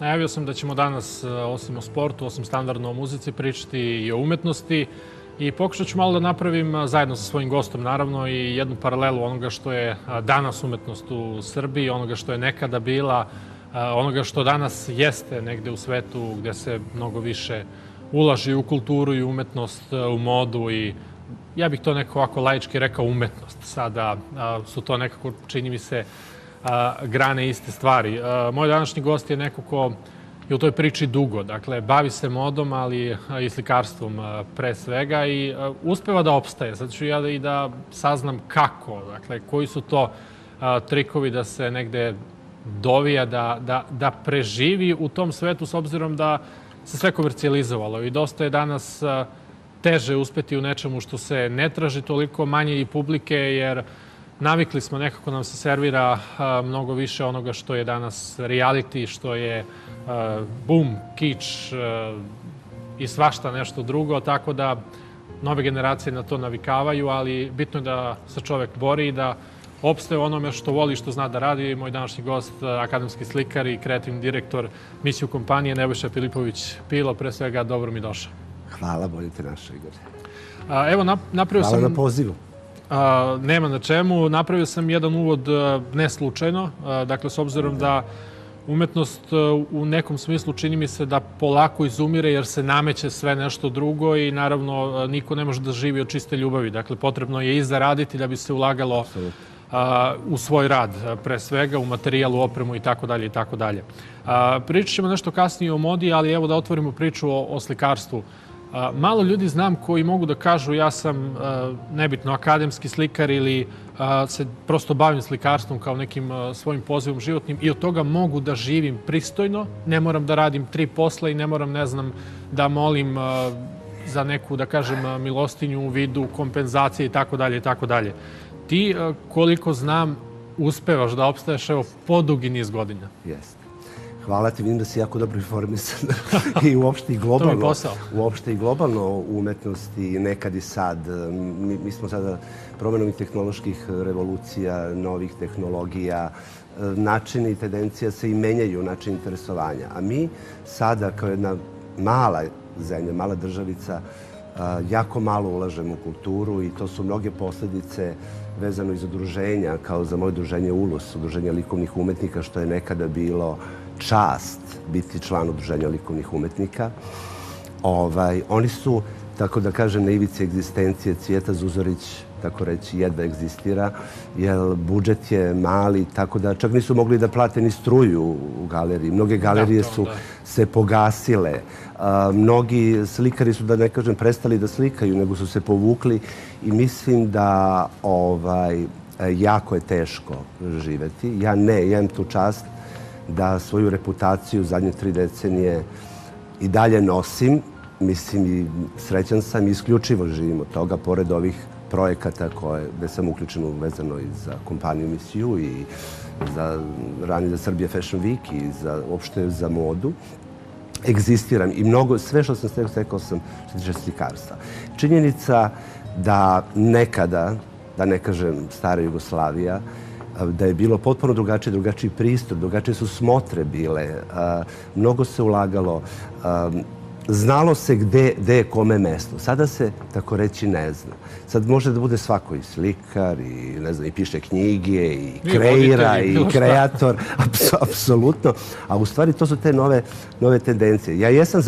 Najavio sam da ćemo danas, osim o sportu, osim standardno o muzici, pričati i o umetnosti. I pokušat ću malo da napravim zajedno sa svojim gostom, naravno, i jednu paralelu onoga što je danas umetnost u Srbiji, onoga što je nekada bila, onoga što danas jeste negde u svetu gde se mnogo više ulaži u kulturu i umetnost, u modu i ja bih to nekako ovako laički rekao umetnost. Sada su to nekako, čini mi se, grane iste stvari. Moj današnji gost je neko ko je u toj priči dugo. Dakle, bavi se modom, ali i slikarstvom pre svega i uspeva da opstaje. Sad ću ja i da saznam kako, dakle, koji su to trikovi da se negde dovija, da preživi u tom svetu s obzirom da se sve komercijalizovalo i dosta je danas teže uspeti u nečemu što se ne traži toliko manje i publike, jer navikli smo, nekako nam se servira mnogo više onoga što je danas reality, što je boom, kič i svašta nešto drugo, tako da nove generacije na to navikavaju, ali bitno je da se čovek bori i da opstaje onome što voli, što zna da radi. Moj današnji gost, akademski slikar i kreativni direktor misiju kompanije Nebojša Filipović Pilo, pre svega dobro mi došao. Hvala, bolje te našao, Igor. Evo, napravio sam... Hvala na pozivu. Nema na čemu. Napravio sam jedan uvod ne slučajno. Dakle, s obzirom da umetnost u nekom smislu čini mi se da polako izumire jer se nameće sve nešto drugo i naravno niko ne može da živi od čiste ljubavi. Dakle, potrebno je i zaraditi da bi se ulagalo u svoj rad, pre svega, u materijal, u opremu i tako dalje i tako dalje. Pričat ćemo nešto kasnije o modi, ali evo da otvorimo priču o slikarstvu. Malo ljudi znam koji mogu da kažu ja sam, nebitno, akademski slikar ili se prosto bavim slikarstvom kao nekim svojim pozivom životnim i od toga mogu da živim pristojno, ne moram da radim 3 posla i ne moram, ne znam, da molim za neku, da kažem, milostinju u vidu kompenzacije i tako dalje i tako dalje. Ti, koliko znam, uspevaš da opstaješ, evo, podugi niz godina. Jeste. Hvala ti, vidim da si jako dobro informisan i uopšte i globalno. To mi je posao. Uopšte i globalno u umetnosti, nekad i sad. Mi smo sada promenom i tehnoloških revolucija, novih tehnologija, načini i tendencija se i menjaju, način interesovanja. A mi sada, kao jedna mala zemlja, mala državica, jako malo ulažemo u kulturu i to su mnoge posledice vezano iz udruženja, kao za moje udruženje ULUS, Udruženje likovnih umetnika, što je nekada bilo čast biti član Udruženja likovnih umetnika. Oni su, tako da kažem, na ivici egzistencije. Cvijeta Zuzorić, tako reći, jedva egzistira, jer budžet je mali, tako da čak nisu mogli da plate ni struju u galeriji. Mnoge galerije su se pogasile. Mnogi slikari su, da ne kažem, prestali da slikaju, nego su se povukli i mislim da jako je teško živeti. Ja imam tu čast da svoju reputaciju zadnje 3 decenije i dalje nosim. Mislim, i srećan sam i isključivo živim od toga, pored ovih projekata gde sam uključen vezano i za kompaniju Misiju i ranije za Serbia Fashion Week i uopšte za modu. Egzistiram i mnogo, sve što sam stekao sam što tiče slikarstva. Činjenica da nekada, da ne kažem stara Jugoslavija, da je bilo potpuno drugačiji pristup, drugačije su smotre bile, mnogo se ulagalo, znalo se gde je kome mesto. Sada se, tako reći, ne zna. Sad može da bude svako i slikar, i ne znam, i piše knjige, i kreira, i kreator, apsolutno. A u stvari to su te nove tendencije. Ja jesam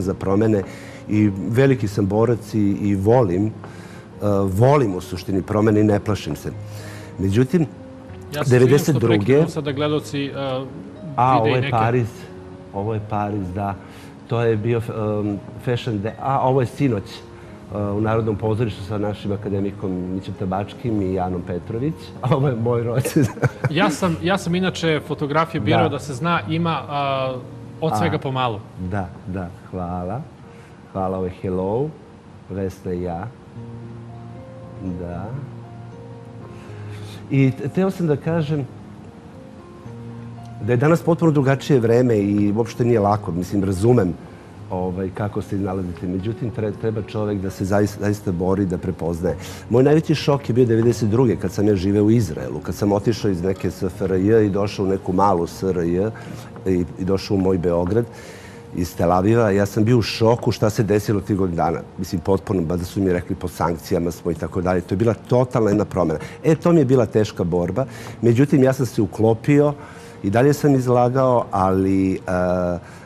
za promene i veliki sam borac i volim u suštini promene i ne plašim se. Međutim, 92. Ja se svijem što prekidam sada gledoci vide i neke... Ovo je Pariz, da. To je bio Fashion Day. Ovo je sinoć u Narodnom pozorištu sa našim akademikom Mićem Tabačkim i Janom Petrović. Ovo je moj rođendan. Ja sam inače fotografije birao da se zna, ima od svega pomalo. Da, hvala. Hvala, ovo je Hello, Vesna i ja. Da. I teo sam da kažem da je danas potpuno drugačije vreme i uopšte nije lako. Mislim, razumem kako se iznalazite. Međutim, treba čovjek da se zaista bori, da prepoznaje. Moj najveći šok je bio 1992. kad sam ja živeo u Izraelu, kad sam otišao iz neke SFRJ i došao u neku malu SRJ i došao u moj Beograd iz Tel Aviva. Ja sam bio u šoku šta se desilo tih godina dana. Mislim, potpuno, da su mi rekli po sankcijama smo i tako dalje. To je bila totalna jedna promjena. To mi je bila teška borba. Međutim, ja sam se uklopio i dalje sam izlagao, ali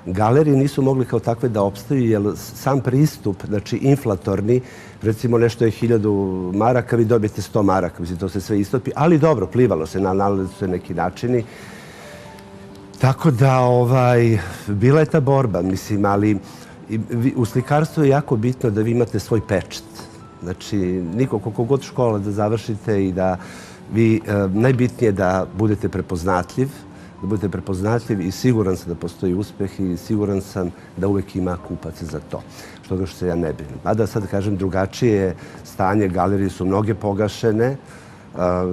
galerije nisu mogli kao takve da opstaju, jer sam pristup, znači inflatorni, recimo nešto je 1000 maraka, vi dobijete 100 maraka, mislim, to se sve istopi, ali dobro, plivalo se, nalazi su se neki načini. Tako da, bila je ta borba, mislim, ali u slikarstvu je jako bitno da vi imate svoj pečat. Znači, niko, koliko god škola da završite i da vi, najbitnije je da budete prepoznatljiv, i siguran sam da postoji uspeh i siguran sam da uvek ima kupaca za to. Što se ja ne brinem. A da sad kažem, drugačije stanje, galerije su mnoge pogašene,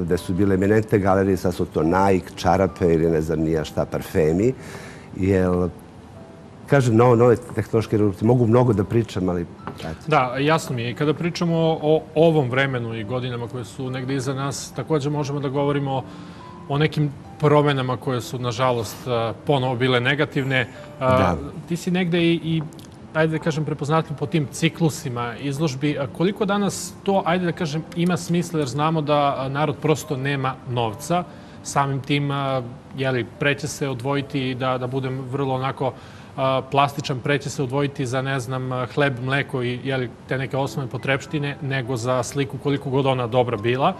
gde su bile eminentne galerije, sad su to Nike, čarape ili ne znam nija šta, parfemi. Jer, kažem, nove tehnološke revolucije, mogu mnogo da pričam, ali... Da, jasno mi je. I kada pričamo o ovom vremenu i godinama koje su negde iza nas, također možemo da govorimo o nekim promenama koje su, nažalost, ponovo bile negativne. Ti si negde i, ajde da kažem, prepoznatljiv po tim ciklusima izložbi. Koliko danas to, ajde da kažem, ima smisla, jer znamo da narod prosto nema novca. Samim tim, preće se odvojiti, da budem vrlo onako plastičan, preće se odvojiti za, ne znam, hleb, mleko i te neke osnovne potrepštine, nego za sliku koliko god ona dobra bila.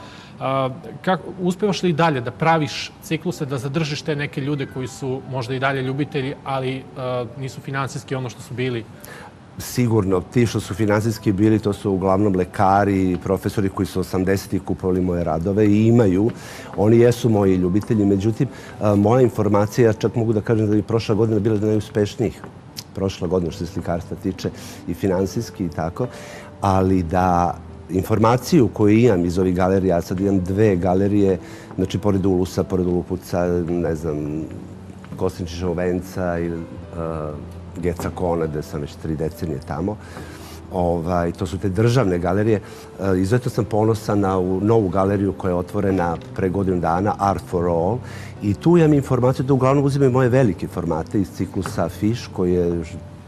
Uspevaš li i dalje da praviš cikluse, da zadržiš te neke ljude koji su možda i dalje ljubitelji, ali nisu finansijski ono što su bili? Sigurno. Ti što su finansijski bili, to su uglavnom lekari, profesori koji su 80-ih kupovali moje radove i imaju. Oni jesu moji ljubitelji. Međutim, moja informacija, čak mogu da kažem da je prošla godina bila najuspešnijih. Prošla godina što se slikarstva tiče i finansijski i tako. Ali da informaciju koju imam iz ovih galerija, ja sad imam 2 galerije, znači pored Ulusa, pored Ulupuca, ne znam, Kosinčićevog venca ili Geca Kona, gde sam već 3 decenije tamo. To su te državne galerije. Izuzetno sam ponosan na novu galeriju koja je otvorena pre godinu dana, Art for All. I tu imam informaciju da uglavnom uzimaju moje velike formate iz ciklusa Fish, koji je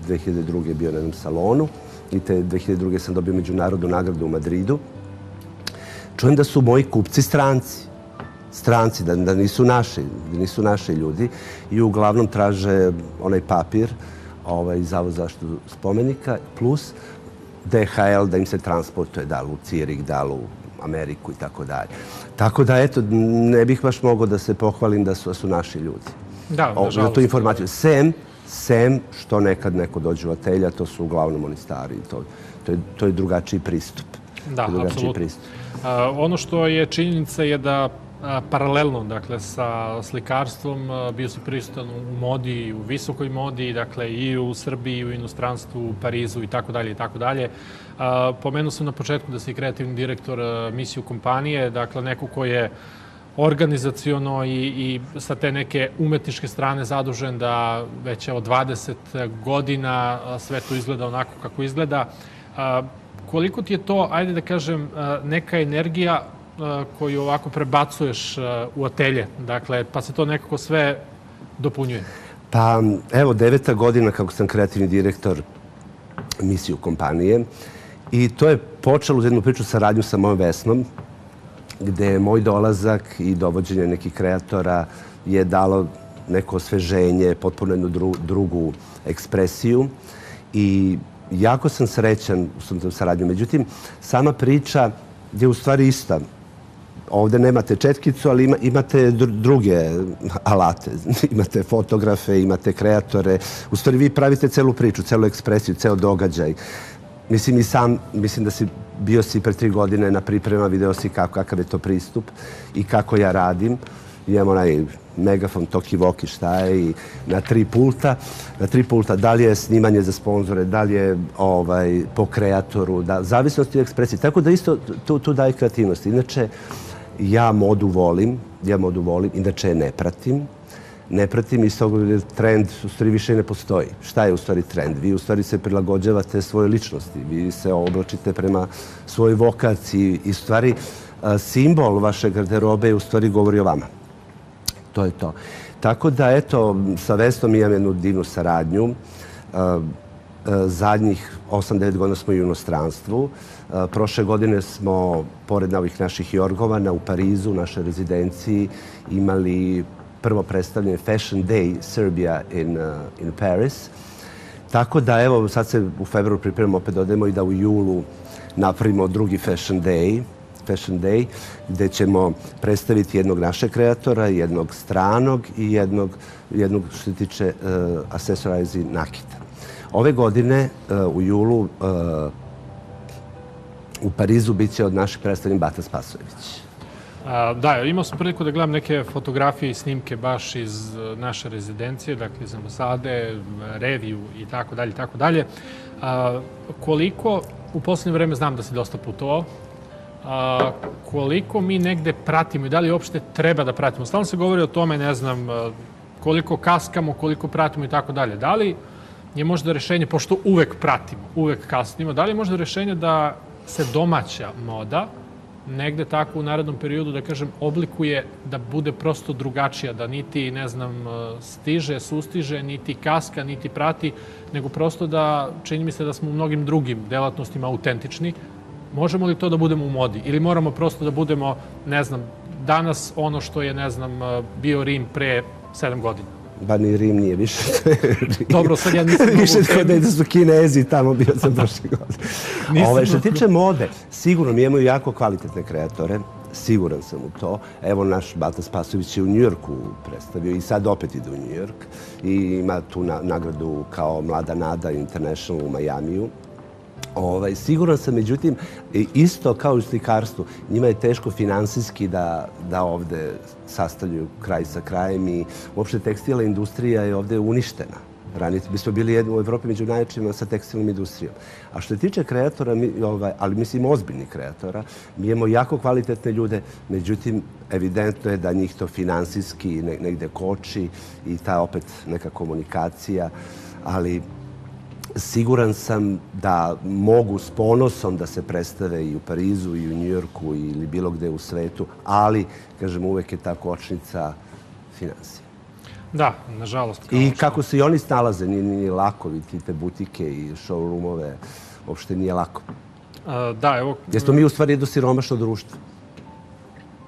2002. bio na jednom salonu. I te 2002. sam dobio međunarodnu nagradu u Madridu. Čujem da su moji kupci stranci, da nisu naši ljudi i uglavnom traže onaj papir, Zavod za zaštitu spomenika, plus DHL da im se transportuje, da li u Cirik, da li u Ameriku i tako dalje. Tako da, eto, ne bih baš mogao da se pohvalim da su naši ljudi. Da, nažalost. Za tu informaciju. Sem što nekad neko dođe u atelja, to su uglavnom oni stari. To je drugačiji pristup. Da, apsolutno. Ono što je činjenica je da paralelno, dakle, sa slikarstvom bio si prisutan u modi, u visokoj modi, dakle, i u Srbiji, u inostranstvu, u Parizu i tako dalje i tako dalje. Pomenuo sam na početku da si kreativni direktor misiju kompanije, dakle, neko ko je organizaciono i sa te neke umetničke strane zadužen da već od 20 godina sve to izgleda onako kako izgleda. Koliko ti je to, ajde da kažem, neka energija koju ovako prebacuješ u atelje, dakle, pa se to nekako sve dopunjuje? Pa, evo, 9. godina kako sam kreativni direktor misiju kompanije i to je počelo uz jednu priču saradnju sa mojom Vesnom, gde je moj dolazak i dovođenje nekih kreatora je dalo neko osveženje, potpuno jednu drugu ekspresiju i jako sam srećan u tom saradnju. Međutim, sama priča je u stvari ista. Ovde nemate četkicu, ali imate druge alate. Imate fotografe, imate kreatore. U stvari vi pravite celu priču, celu ekspresiju, ceo događaj. Mislim i sam, mislim da bio si pre 3 godine na priprema, video si kakav je to pristup i kako ja radim. Imam onaj megafon, toki-voki, šta je, i na 3 pulta. Da li je snimanje za sponzore, da li je po kreatoru, zavisnosti od ekspresije. Tako da isto tu daje kreativnost. Inače, ja modu volim, inače je ne pratim. ne pratim i s toga trend u stvari više ne postoji. Šta je u stvari trend? Vi u stvari se prilagođavate svojoj ličnosti, vi se oblačite prema svojoj vokaciji i u stvari simbol vaše garderobe u stvari govori o vama. To je to. Tako da, eto, sa Vestom imam jednu divnu saradnju. Zadnjih 8-9 godina smo i u inostranstvu. Prošle godine smo, pored ovih naših jorgovana, u Parizu, u našoj rezidenciji, imali prvo predstavljanje Fashion Day Serbia in Paris. Tako da, evo, sad se u februaru pripremamo opet, odemo i da u julu napravimo drugi Fashion Day, gde ćemo predstaviti jednog našeg kreatora, jednog stranog i jednog što se tiče accessorize nakita. Ove godine, u julu, u Parizu bit će od naših predstavljen Bata Spasojević. Da, imao sam priliku da gledam neke fotografije i snimke baš iz naše rezidencije, dakle iz ambasade, reviju i tako dalje, i tako dalje. Koliko, u poslednje vreme znam da si dosta putovao, koliko mi negde pratimo i da li uopšte treba da pratimo? Stalno se govori o tome, ne znam, koliko kaskamo, koliko pratimo i tako dalje. Da li je možda rešenje, pošto uvek pratimo, uvek kasnimo, da li je možda rešenje da se domaća moda negde tako u narednom periodu, da kažem, oblikuje da bude prosto drugačija, da niti, ne znam, stiže, sustiže, niti kaska, niti prati, nego prosto da, čini mi se da smo u mnogim drugim delatnostima autentični. Možemo li to da budemo u modi? Ili moramo prosto da budemo, ne znam, danas ono što je, ne znam, bio Rim pre 7 godina? Ba ni Rim nije više. Dobro, sad ja nisam... Više da su Kinezi, tamo bio sam prošle godine. Što tiče mode, sigurno mi imamo jako kvalitetne kreatore, siguran sam u to. Evo, naš Bata Spasojević je u Njujorku predstavio i sad opet ide u Njujork i ima tu nagradu kao Mlada Nada International u Majamiju. Siguran sam, međutim, isto kao i u slikarstvu, njima je teško finansijski da ovde sastavljaju kraj sa krajem i uopšte tekstilna industrija je ovde uništena. Ranije mi smo bili u Evropi među najjačima sa tekstilnom industrijom. A što se tiče kreatora, ali mislim ozbiljnih kreatora, mi imamo jako kvalitetne ljude, međutim, evidentno je da njih to finansijski negde koči i ta opet neka komunikacija, ali siguran sam da mogu s ponosom da se predstave i u Parizu i u Njujorku ili bilo gde u svetu, ali, kažem, uvek je ta kočnica finansija. Da, nažalost. I kako se i oni snalaze, nije lako vidjeti te butike i showroomove, uopšte nije lako. Da, evo... Jer smo mi u stvari jedno siromašno društvo.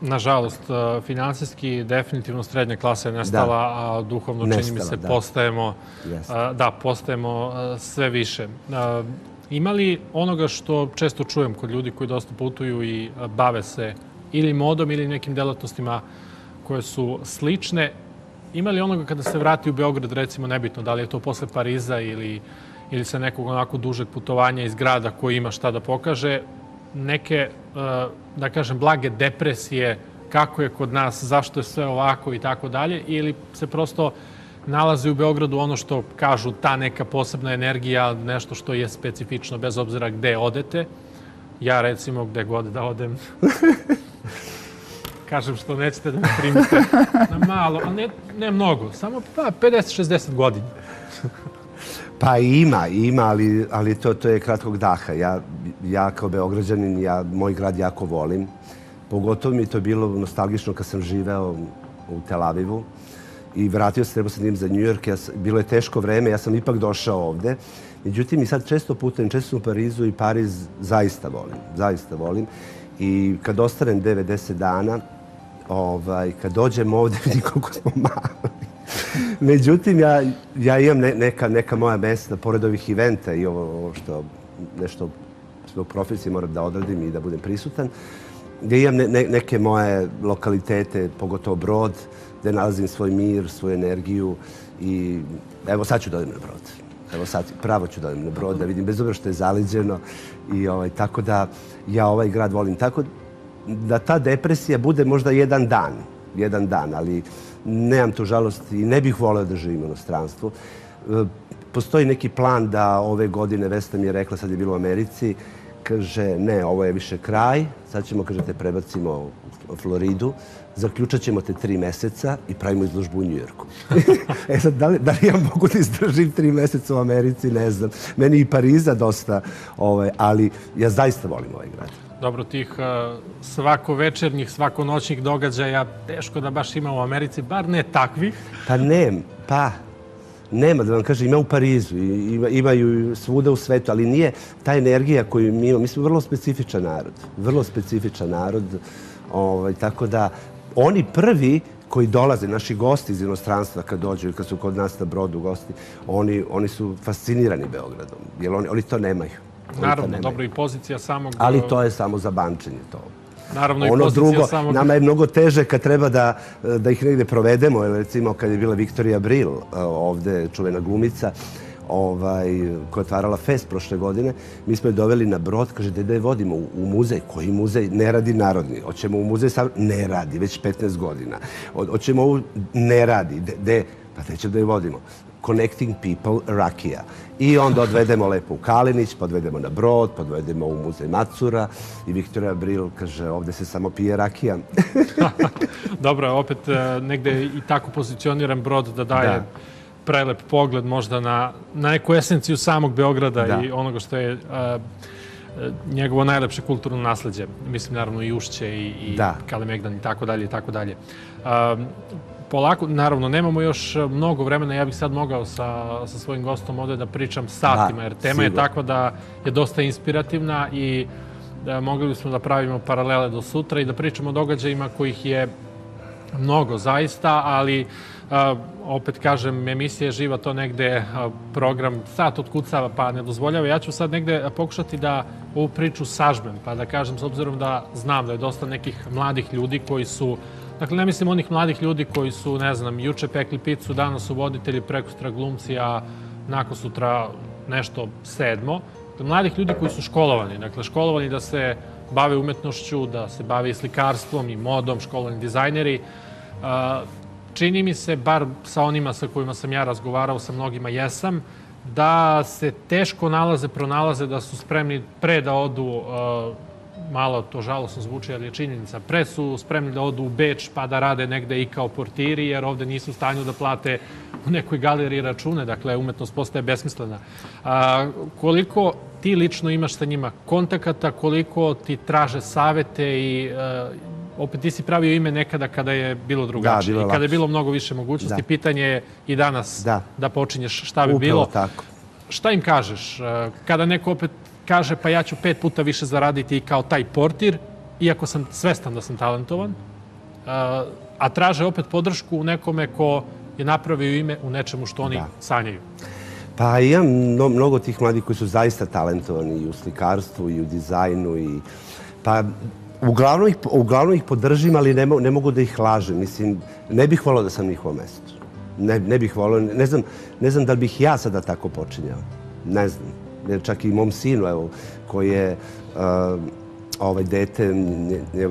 Nažalost, finansijski definitivno srednja klasa je nestala, a duhovno čini mi se postajemo sve više. Ima li onoga što često čujem kod ljudi koji dosta putuju i bave se ili modom ili nekim delatnostima koje su slične, ima li onoga kada se vrati u Beograd, recimo nebitno, da li je to posle Pariza ili sa nekog onako dužeg putovanja iz grada koji ima šta da pokaže, neke, da kažem, blage depresije, kako je kod nas, zašto je sve ovako i tako dalje, ili se prosto nalazi u Beogradu ono što kažu ta neka posebna energija, nešto što je specifično, bez obzira gde odete. Ja, recimo, gde god da odem, kažem što nećete da me primite na malo, ali ne mnogo, samo 50-60 godina. Pa ima, ali to je kratkog daha. Ja kao Beograđanin, moj grad jako volim. Pogotovo mi to bilo nostalgično kad sam živeo u Tel Avivu i vratio se, trebao sam njim za New York. Bilo je teško vreme, ja sam ipak došao ovde. Međutim, i sad često putujem, često sam u Parizu i Pariz zaista volim. I kad ostanem 90 dana, kad dođem ovde, vidim koliko smo mali. Međutim, ja imam neka moja mesta, pored ovih eventa i ovo što nešto u profesiji moram da odradim i da budem prisutan, gdje imam neke moje lokalitete, pogotovo Brod, gde nalazim svoj mir, svoju energiju i evo sad ću da odem na Brod. Evo sad pravo ću da odem na Brod, da vidim, bez obzira što je zaleđeno i tako da ja ovaj grad volim. Tako da ta depresija bude možda jedan dan, ali nemam tu žalost i ne bih voleo da živim u inostranstvu. Postoji neki plan da ove godine, Vesta mi je rekla, sad je bilo u Americi, kaže, ne, ovo je više kraj, sad ćemo, kaže, te prebacimo u Floridu, zaključat ćemo te 3 meseca i pravimo izložbu u Njujorku. Sad, da li ja mogu da izdržim 3 meseca u Americi, ne znam. Meni i Pariza dosta, ali ja zaista volim ovaj grad. Dobro, tih svakovečernjih, svakonoćnih događaja teško da baš ima u Americi, bar ne takvih. Nema, da vam kažem, ima u Parizu, imaju svuda u svetu, ali nije ta energija koju mi imamo. Mi smo vrlo specifičan narod, tako da oni prvi koji dolaze, naši gosti iz inostranstva kad dođu i kad su kod nas na brodu gosti, oni su fascinirani Beogradom, jer oni to nemaju. Naravno, dobro, i pozicija samog... Ali to je samo za bančenje to. Naravno, i pozicija samog... Nama je mnogo teže kad treba da ih negde provedemo. Recimo, kad je bila Viktorija Bril, ovde čuvena glumica, koja je otvarala fest prošle godine, mi smo je doveli na brod, kaže, da je vodimo u muzej. Koji muzej? Ne radi narodni. Hoćemo u muzej sam... Ne radi, već 15 godina. Hoćemo u... Ne radi. Pa gde ćemo da je vodimo? Connecting People, Rakija. I onda odvedemo lepo u Kalinić, pa odvedemo na brod, pa odvedemo u muzej Macura i Viktorija Bril kaže, ovde se samo pije rakija. Dobro, opet negde i tako pozicioniran brod da daje prelep pogled možda na neku esenciju samog Beograda i onoga što je njegovo najlepše kulturno nasleđe. Mislim, naravno, i Ušće i Kalemegdan i tako dalje i tako dalje. Polako, naravno, nemamo još mnogo vremena. Ja bih sad mogao sa svojim gostom ovde da pričam satima, jer tema je takva da je dosta inspirativna i mogli bismo da pravimo paralele do sutra i da pričamo o događajima kojih je mnogo zaista, ali opet kažem, emisija je živa, to negde program sat otkucava pa ne dozvoljava. Ja ću sad negde pokušati da ovu priču sažmem, pa da kažem, s obzirom da znam da je dosta nekih mladih ljudi koji su... Dakle, ne mislim onih mladih ljudi koji su, ne znam, juče pekli picu, danas su voditelji, prekosutra glumci, a nakon sutra nešto 7. Dakle, mladih ljudi koji su školovani. Dakle, školovani da se bave umetnošću, da se bave i slikarstvom i modom, školovani dizajneri. Čini mi se, bar sa onima sa kojima sam ja razgovarao, sa mnogima jesam, da se teško pronalaze, da su spremni pre da odu, malo to žalosno zvuči, ali je činjenica, pre su spremni da odu u Beč pa da rade negde i kao portiri, jer ovde nisu u stanju da plate u nekoj galeriji račune, dakle, umetnost postaje besmislena. Koliko ti lično imaš sa njima kontakata, koliko ti traže savete i opet ti si pravio ime nekada kada je bilo drugačije i kada je bilo mnogo više mogućnosti. Pitanje je i danas da počinješ šta bi bilo. Upravo tako. Šta im kažeš? Kada neko opet kaže pa ja ću 5 puta više zaraditi kao taj portir, iako sam svestan da sam talentovan, a traže opet podršku u nekome ko je napravio ime u nečemu što oni sanjaju. Pa imam mnogo tih mladih koji su zaista talentovani i u slikarstvu i u dizajnu i pa uglavnom ih podržim, ali ne mogu da ih lažem. Mislim, ne bih volao da sam na njihovom mestu. Ne bih volao, ne znam da li bih ja sada tako počinjao. Ne znam. Jer čak i mom sinu, evo, koji je dete,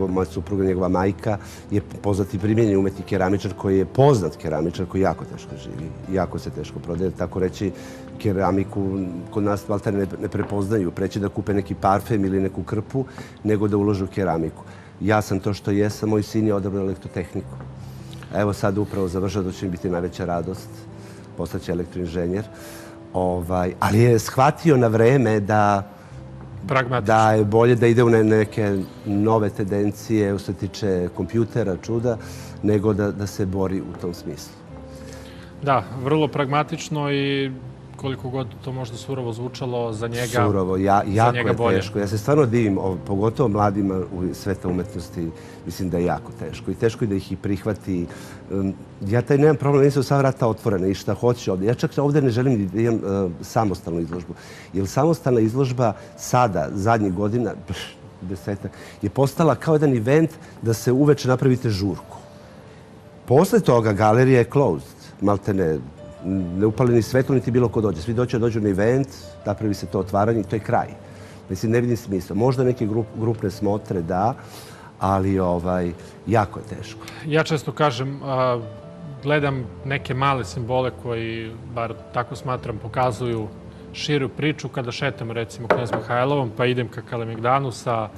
moja supruga, njegova majka, je poznati primjenjeni umetnik keramičar koji je poznat keramičar koji jako teško živi, jako se teško prodaje. Tako reći, keramiku kod nas valjda ne prepoznaju. Preći da kupe neki parfem ili neku krpu, nego da ulože u keramiku. Ja sam to što jesam, moj sin je odabrao elektrotehniku. Evo sad upravo završao, da će mi biti najveća radost, postaće elektroinženjer. Ali je shvatio na vreme da je bolje da ide u neke nove tendencije što se tiče kompjutera, čuda, nego da se bori u tom smislu. Da, vrlo pragmatično i koliko god to možda surovo zvučalo za njega. Surovo, jako je teško. Ja se stvarno divim, pogotovo mladima u sveta umetnosti, mislim da je jako teško. I teško je da ih i prihvati. Ja taj nemam problem, nisam sva vrata otvorena i šta hoće ovde. Ja čak ovde ne želim da imam samostalnu izložbu. Jer samostalna izložba sada, zadnjih godina, 10, je postala kao jedan event da se uveče napravite žurku. Posle toga galerija je closed, maltene, ne upali ni svetlo, niti bilo ko dođe. Svi dođu na event, napravi se to otvaranje i to je kraj. Mislim, ne vidim smisla. Možda neke grupne smotre, da, ali jako je teško. Ja često kažem, gledam neke male simbole koji, bar tako smatram, pokazuju širu priču kada šetam, recimo, Knez Mihajlovom, pa idem ka Kalemegdanu. Sa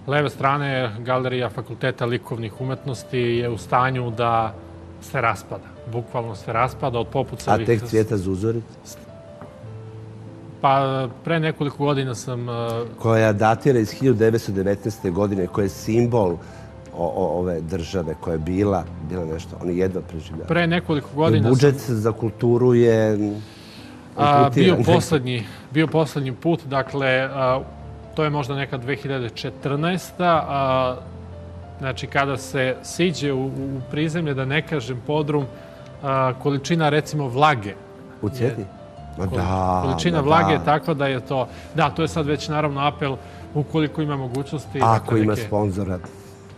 leve strane galerija Fakulteta likovnih umetnosti je u stanju da se raspada. Bukvalno se raspada od popucalih... A tek cvijeta zuzoric? Pa pre nekoliko godina sam... Koja datira iz 1919. godine, koja je simbol ove države, koja je bila nešto, oni jedva preživljava. Pre nekoliko godina budžet za kulturu je... Bio poslednji put, dakle, to je možda neka 2014. Znači, kada se siđe u prizemlje, da ne kažem podrum, količina, recimo, vlage. U Cvjetni? Količina vlage je takva da je to... Da, to je sad već naravno apel ukoliko ima mogućnosti... Ako ima sponzora.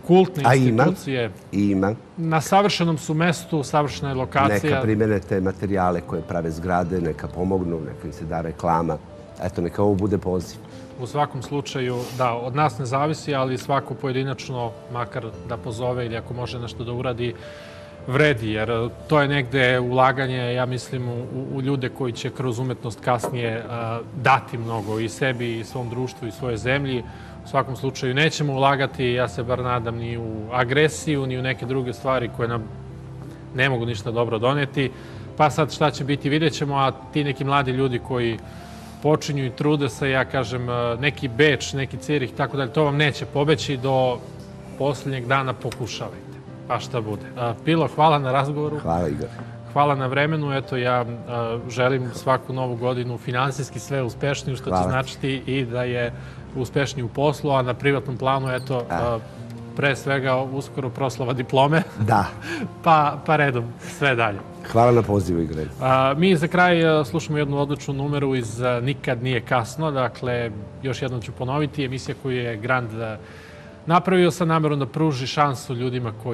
Kultne institucije. Ima. Na savršenom su mestu, savršena je lokacija. Neka primene te materijale koje prave zgrade, neka pomognu, neka im se da reklama. Eto, neka ovo bude poziv. U svakom slučaju, da, od nas ne zavisi, ali svako pojedinačno, makar da pozove ili ako može nešto da uradi, vredi, jer to je negde ulaganje, ja mislim, u ljude koji će kroz umetnost kasnije dati mnogo i sebi, i svom društvu, i svoje zemlji. U svakom slučaju nećemo ulagati, ja se bar nadam, ni u agresiju, ni u neke druge stvari koje nam ne mogu ništa dobro doneti. Pa sad šta će biti, vidjet ćemo, a ti neki mladi ljudi koji počinju i trude se, ja kažem, neki Beč, neki Cirih, tako dalje, to vam neće pobeći, do posljednjeg dana pokušavajte, pa šta bude. Pilo, hvala na razgovoru. Hvala, Igor. Hvala na vremenu. Eto, ja želim svaku novu godinu finansijski sve uspešniju, što će značiti i da je uspešniji u poslu, a na privatnom planu, eto, pre svega uskoro proslava diplome. Da. Pa redom, sve dalje. Hvala na pozivu, Igor. Mi za kraj slušamo jednu odličnu numeru iz Nikad nije kasno. Dakle, još jednom ću ponoviti, emisija koju je Grand napravio sa namerom da pruži šansu ljudima koji